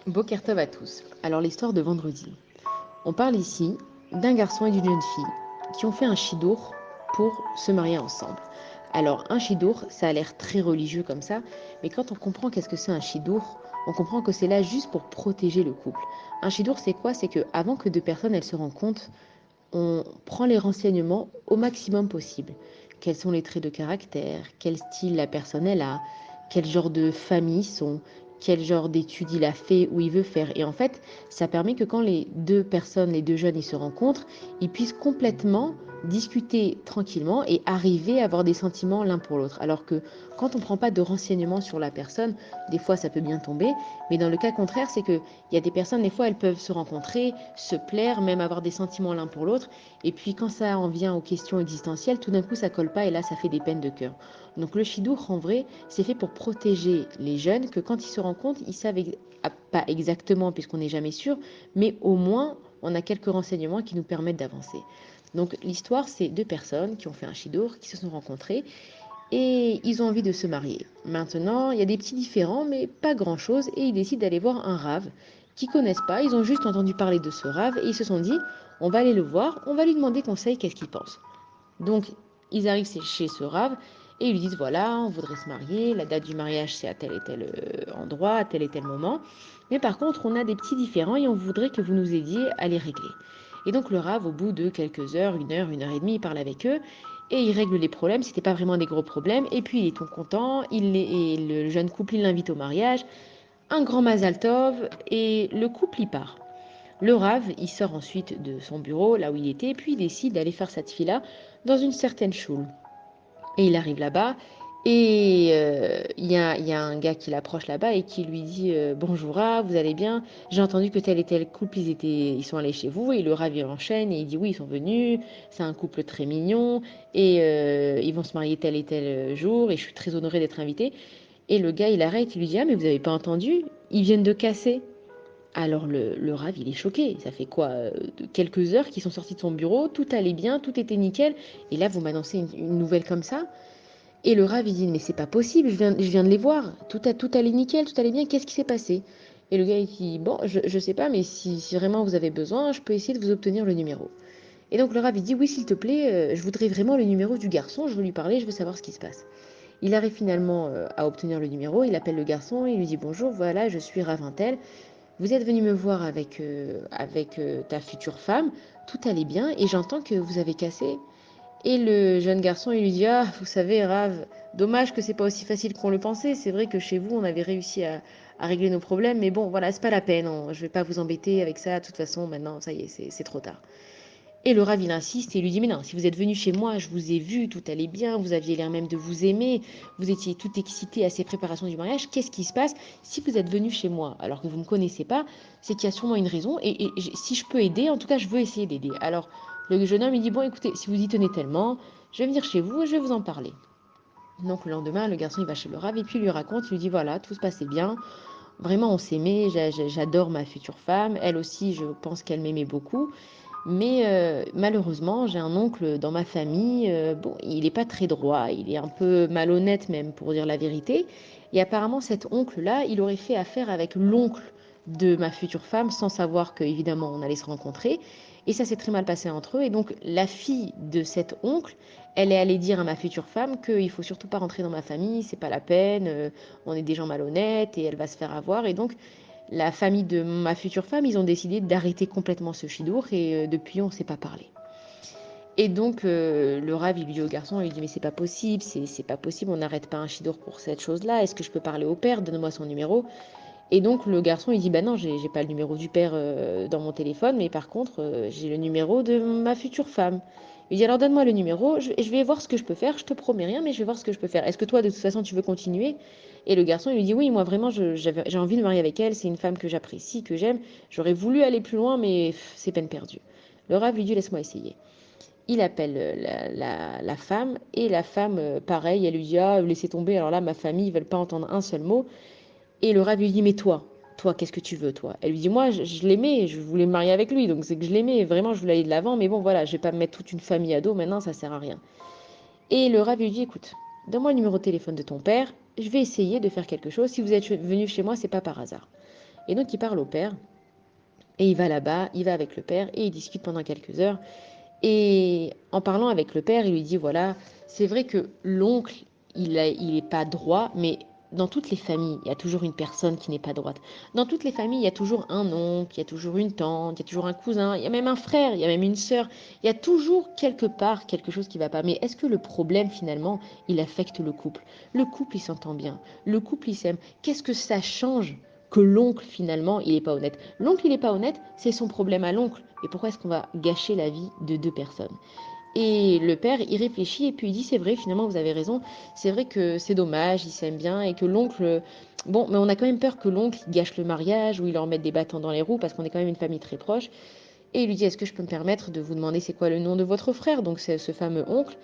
Boker Tov à tous. Alors l'histoire de vendredi. On parle ici d'un garçon et d'une jeune fille qui ont fait un chidour pour se marier ensemble. Alors un chidour, ça a l'air très religieux comme ça, mais quand on comprend qu'est-ce que c'est un chidour, on comprend que c'est là juste pour protéger le couple. Un chidour, c'est quoi? C'est que avant que deux personnes elles se rencontrent, on prend les renseignements au maximum possible. Quels sont les traits de caractère, quel style la personne elle a, quel genre de famille ils sont, quel genre d'études il a fait ou il veut faire. Et en fait, ça permet que quand les deux personnes, les deux jeunes, ils se rencontrent, ils puissent complètement discuter tranquillement et arriver à avoir des sentiments l'un pour l'autre. Alors que quand on ne prend pas de renseignements sur la personne, des fois ça peut bien tomber, mais dans le cas contraire, c'est qu'il y a des personnes, des fois elles peuvent se rencontrer, se plaire, même avoir des sentiments l'un pour l'autre, et puis quand ça en vient aux questions existentielles, tout d'un coup ça colle pas et là ça fait des peines de cœur. Donc le chidour en vrai, c'est fait pour protéger les jeunes, que quand ils se rencontrent, ils savent pas exactement puisqu'on n'est jamais sûr, mais au moins on a quelques renseignements qui nous permettent d'avancer. Donc l'histoire, c'est deux personnes qui ont fait un chidour, qui se sont rencontrées et ils ont envie de se marier. Maintenant, il y a des petits différends, mais pas grand-chose, et ils décident d'aller voir un rave qu'ils connaissent pas. Ils ont juste entendu parler de ce rave et ils se sont dit, on va aller le voir, on va lui demander conseil, qu'est-ce qu'il pense. Donc, ils arrivent chez ce rave et ils lui disent, voilà, on voudrait se marier, la date du mariage c'est à tel et tel endroit, à tel et tel moment, mais par contre, on a des petits différends et on voudrait que vous nous aidiez à les régler. Et donc le rave, au bout de quelques heures, une heure et demie, il parle avec eux et il règle les problèmes. C'était pas vraiment des gros problèmes. Et puis il est tout content. Et le jeune couple, il l'invite au mariage. Un grand Mazal Tov et le couple y part. Le rave, il sort ensuite de son bureau, là où il était, puis il décide d'aller faire sa tfila dans une certaine choule. Et il arrive là-bas, et il y a un gars qui l'approche là-bas et qui lui dit bonjour, vous allez bien? J'ai entendu que tel et tel couple, ils sont allés chez vous. Et le ravi enchaîne et il dit oui, ils sont venus, c'est un couple très mignon, et ils vont se marier tel et tel jour, et je suis très honorée d'être invitée. Et le gars, il arrête, il lui dit ah, mais vous n'avez pas entendu? Ils viennent de casser. Alors le Rav, il est choqué. Ça fait quoi quelques heures qu'ils sont sortis de son bureau, tout allait bien, tout était nickel. Et là, vous m'annoncez une nouvelle comme ça? Et le Rav, il dit, mais c'est pas possible, je viens de les voir, tout allait nickel, tout allait bien, qu'est-ce qui s'est passé? Et le gars, il dit, bon, je sais pas, mais si vraiment vous avez besoin, je peux essayer de vous obtenir le numéro. Et donc le Rav, il dit, oui, s'il te plaît, je voudrais vraiment le numéro du garçon, je veux lui parler, je veux savoir ce qui se passe. Il arrive finalement à obtenir le numéro, il appelle le garçon, il lui dit, bonjour, voilà, je suis Rav Intel, vous êtes venu me voir avec ta future femme, tout allait bien, et j'entends que vous avez cassé. Et le jeune garçon, il lui dit ah, vous savez, Rav, dommage que c'est pas aussi facile qu'on le pensait. C'est vrai que chez vous, on avait réussi à régler nos problèmes, mais bon, voilà, c'est pas la peine. Je vais pas vous embêter avec ça. De toute façon, maintenant, ça y est, c'est trop tard. Et le Rav, il insiste et il lui dit mais non, si vous êtes venu chez moi, je vous ai vu, tout allait bien, vous aviez l'air même de vous aimer, vous étiez tout excité à ces préparations du mariage. Qu'est-ce qui se passe si vous êtes venu chez moi alors que vous me connaissez pas? C'est qu'il y a sûrement une raison. Et si je peux aider, en tout cas, je veux essayer d'aider. Alors le jeune homme, il dit bon, écoutez, si vous y tenez tellement, je vais venir chez vous et je vais vous en parler. Donc le lendemain, le garçon il va chez le Rav et puis il lui raconte, il lui dit voilà, tout se passait bien, vraiment on s'aimait, j'adore ma future femme, elle aussi je pense qu'elle m'aimait beaucoup, mais malheureusement j'ai un oncle dans ma famille, bon il n'est pas très droit, il est un peu malhonnête même pour dire la vérité, et apparemment cet oncle-là, il aurait fait affaire avec l'oncle de ma future femme sans savoir qu'évidemment on allait se rencontrer, et ça s'est très mal passé entre eux, et donc la fille de cet oncle, elle est allée dire à ma future femme qu'il faut surtout pas rentrer dans ma famille, c'est pas la peine, on est des gens malhonnêtes et elle va se faire avoir. Et donc la famille de ma future femme, ils ont décidé d'arrêter complètement ce chidour et depuis on ne s'est pas parlé. Et donc le Rav, il lui dit au garçon, il lui dit mais c'est pas possible, c'est pas possible, on n'arrête pas un chidour pour cette chose-là. Est-ce que je peux parler au père? Donne-moi son numéro. Et donc le garçon il dit bah non, j'ai pas le numéro du père dans mon téléphone, mais par contre j'ai le numéro de ma future femme. Il dit alors donne-moi le numéro, je vais voir ce que je peux faire, je te promets rien, mais je vais voir ce que je peux faire. Est-ce que toi de toute façon tu veux continuer? Et le garçon il lui dit oui, moi vraiment j'ai envie de me marier avec elle, c'est une femme que j'apprécie, que j'aime, j'aurais voulu aller plus loin, mais c'est peine perdue. Le Rav lui dit laisse-moi essayer. Il appelle la femme et la femme pareil, elle lui dit ah laissez tomber, alors là ma famille ils veulent pas entendre un seul mot. Et le Rav lui dit, mais toi, qu'est-ce que tu veux, toi? Elle lui dit, moi, je l'aimais, je voulais me marier avec lui, donc c'est que je l'aimais, vraiment, je voulais aller de l'avant, mais bon, voilà, je vais pas me mettre toute une famille à dos, maintenant, ça sert à rien. Et le Rav lui dit, écoute, donne-moi le numéro de téléphone de ton père, je vais essayer de faire quelque chose, si vous êtes venu chez moi, c'est pas par hasard. Et donc il parle au père, et il va là-bas, il va avec le père, et il discute pendant quelques heures. Et en parlant avec le père, il lui dit, voilà, c'est vrai que l'oncle, il est pas droit, mais dans toutes les familles, il y a toujours une personne qui n'est pas droite. Dans toutes les familles, il y a toujours un oncle, il y a toujours une tante, il y a toujours un cousin, il y a même un frère, il y a même une sœur. Il y a toujours quelque part quelque chose qui va pas. Mais est-ce que le problème, finalement, il affecte le couple? Le couple, il s'entend bien. Le couple, il s'aime. Qu'est-ce que ça change que l'oncle, finalement, il n'est pas honnête? L'oncle, il n'est pas honnête, c'est son problème à l'oncle. Et pourquoi est-ce qu'on va gâcher la vie de deux personnes? Et le père, il réfléchit et puis il dit, c'est vrai, finalement, vous avez raison, c'est vrai que c'est dommage, ils s'aiment bien et que l'oncle, bon, mais on a quand même peur que l'oncle gâche le mariage ou il leur mette des bâtons dans les roues parce qu'on est quand même une famille très proche. Et il lui dit, est-ce que je peux me permettre de vous demander c'est quoi le nom de votre frère? Donc c'est ce fameux oncle.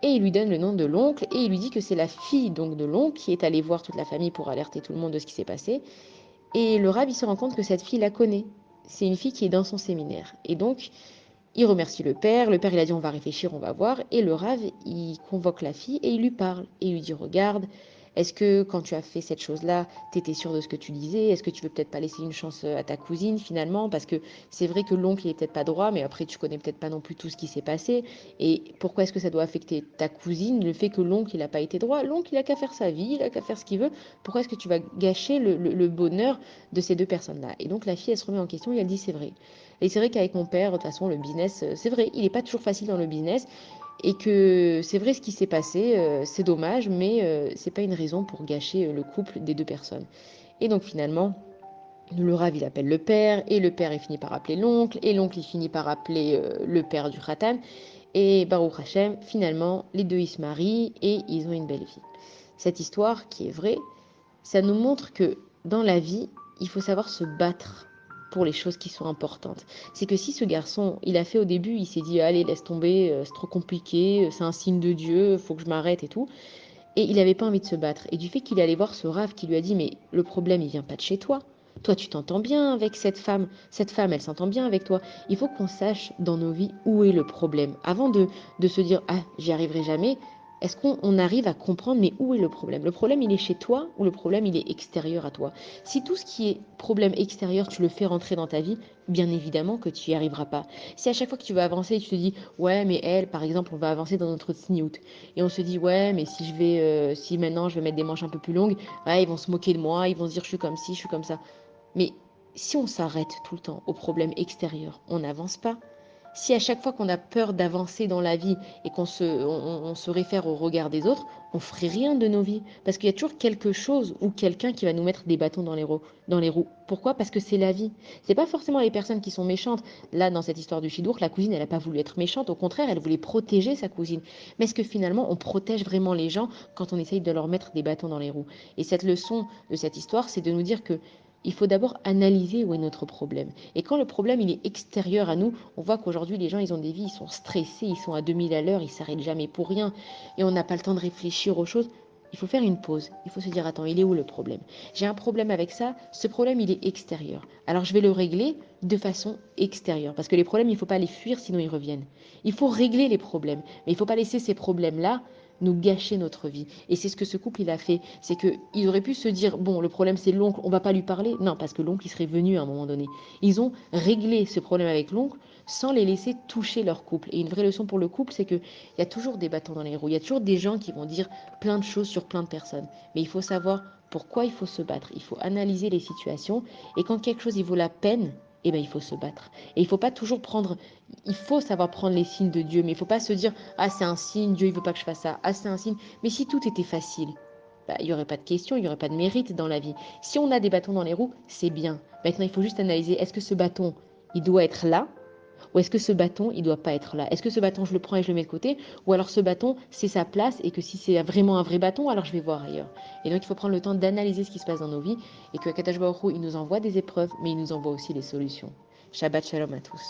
Et il lui donne le nom de l'oncle et il lui dit que c'est la fille donc de l'oncle qui est allée voir toute la famille pour alerter tout le monde de ce qui s'est passé. Et le rab, il se rend compte que cette fille la connaît. C'est une fille qui est dans son séminaire. Et donc, il remercie le père. Le père, il a dit, on va réfléchir, on va voir. Et le rave, il convoque la fille et il lui parle. Et il lui dit, regarde, est-ce que quand tu as fait cette chose-là, tu étais sûr de ce que tu disais? Est-ce que tu veux peut-être pas laisser une chance à ta cousine finalement? Parce que c'est vrai que l'oncle, il est peut-être pas droit, mais après, tu connais peut-être pas non plus tout ce qui s'est passé. Et pourquoi est-ce que ça doit affecter ta cousine, le fait que l'oncle, il n'a pas été droit? L'oncle, il a qu'à faire sa vie, il a qu'à faire ce qu'il veut. Pourquoi est-ce que tu vas gâcher le bonheur de ces deux personnes-là? Et donc, la fille, elle se remet en question et elle dit, c'est vrai. Et c'est vrai qu'avec mon père, de toute façon, le business, c'est vrai, il n'est pas toujours facile dans le business. Et que c'est vrai ce qui s'est passé, c'est dommage, mais c'est pas une raison pour gâcher le couple des deux personnes. Et donc finalement, le Rav il appelle le père, et le père il finit par appeler l'oncle, et l'oncle il finit par appeler le père du Khatan. Et Baruch Hashem, finalement, les deux ils se marient et ils ont une belle vie. Cette histoire qui est vraie, ça nous montre que dans la vie, il faut savoir se battre pour les choses qui sont importantes. C'est que si ce garçon, il a fait au début, il s'est dit allez laisse tomber, c'est trop compliqué, c'est un signe de Dieu, faut que je m'arrête et tout, et il n'avait pas envie de se battre. Et du fait qu'il allait voir ce rave qui lui a dit mais le problème il vient pas de chez toi. Toi, tu t'entends bien avec cette femme, elle s'entend bien avec toi. Il faut qu'on sache dans nos vies où est le problème. Avant de se dire, ah, j'y arriverai jamais, est-ce qu'on arrive à comprendre, mais où est le problème? Le problème, il est chez toi ou le problème, il est extérieur à toi? Si tout ce qui est problème extérieur, tu le fais rentrer dans ta vie, bien évidemment que tu n'y arriveras pas. Si à chaque fois que tu vas avancer, tu te dis, ouais, mais elle, par exemple, on va avancer dans notre sniout. Et on se dit, ouais, mais si maintenant je vais mettre des manches un peu plus longues, ouais, ils vont se moquer de moi, ils vont se dire, je suis comme ci, je suis comme ça. Mais si on s'arrête tout le temps aux problèmes extérieurs, on n'avance pas. Si à chaque fois qu'on a peur d'avancer dans la vie et on se réfère au regard des autres, on ferait rien de nos vies. Parce qu'il y a toujours quelque chose ou quelqu'un qui va nous mettre des bâtons dans les roues. Pourquoi? Parce que c'est la vie. C'est pas forcément les personnes qui sont méchantes. Là, dans cette histoire du Chidour, la cousine, elle n'a pas voulu être méchante. Au contraire, elle voulait protéger sa cousine. Mais est-ce que finalement, on protège vraiment les gens quand on essaye de leur mettre des bâtons dans les roues? Et cette leçon de cette histoire, c'est de nous dire que il faut d'abord analyser où est notre problème. Et quand le problème il est extérieur à nous, on voit qu'aujourd'hui les gens ils ont des vies, ils sont stressés, ils sont à 2000 à l'heure, ils s'arrêtent jamais pour rien et on n'a pas le temps de réfléchir aux choses. Il faut faire une pause. Il faut se dire attends, il est où le problème? J'ai un problème avec ça, ce problème il est extérieur. Alors je vais le régler de façon extérieure parce que les problèmes il ne faut pas les fuir sinon ils reviennent. Il faut régler les problèmes, mais il ne faut pas laisser ces problèmes-là nous gâcher notre vie. Et c'est ce que ce couple il a fait, c'est qu'ils auraient pu se dire bon le problème c'est l'oncle, on va pas lui parler, non parce que l'oncle il serait venu à un moment donné. Ils ont réglé ce problème avec l'oncle sans les laisser toucher leur couple. Et une vraie leçon pour le couple c'est que il y a toujours des bâtons dans les roues, il y a toujours des gens qui vont dire plein de choses sur plein de personnes, mais il faut savoir pourquoi il faut se battre, il faut analyser les situations et quand quelque chose il vaut la peine, eh ben, il faut se battre. Et il faut pas toujours prendre, il faut savoir prendre les signes de Dieu, mais il faut pas se dire ah c'est un signe, Dieu il veut pas que je fasse ça, ah c'est un signe. Mais si tout était facile, bah, il n'y aurait pas de question, il n'y aurait pas de mérite dans la vie. Si on a des bâtons dans les roues, c'est bien. Maintenant il faut juste analyser, est-ce que ce bâton, il doit être là ou est-ce que ce bâton, il doit pas être là? Est-ce que ce bâton, je le prends et je le mets de côté? Ou alors ce bâton, c'est sa place et que si c'est vraiment un vrai bâton, alors je vais voir ailleurs. Et donc il faut prendre le temps d'analyser ce qui se passe dans nos vies et que Katash Baruch Hu, il nous envoie des épreuves, mais il nous envoie aussi des solutions. Shabbat Shalom à tous.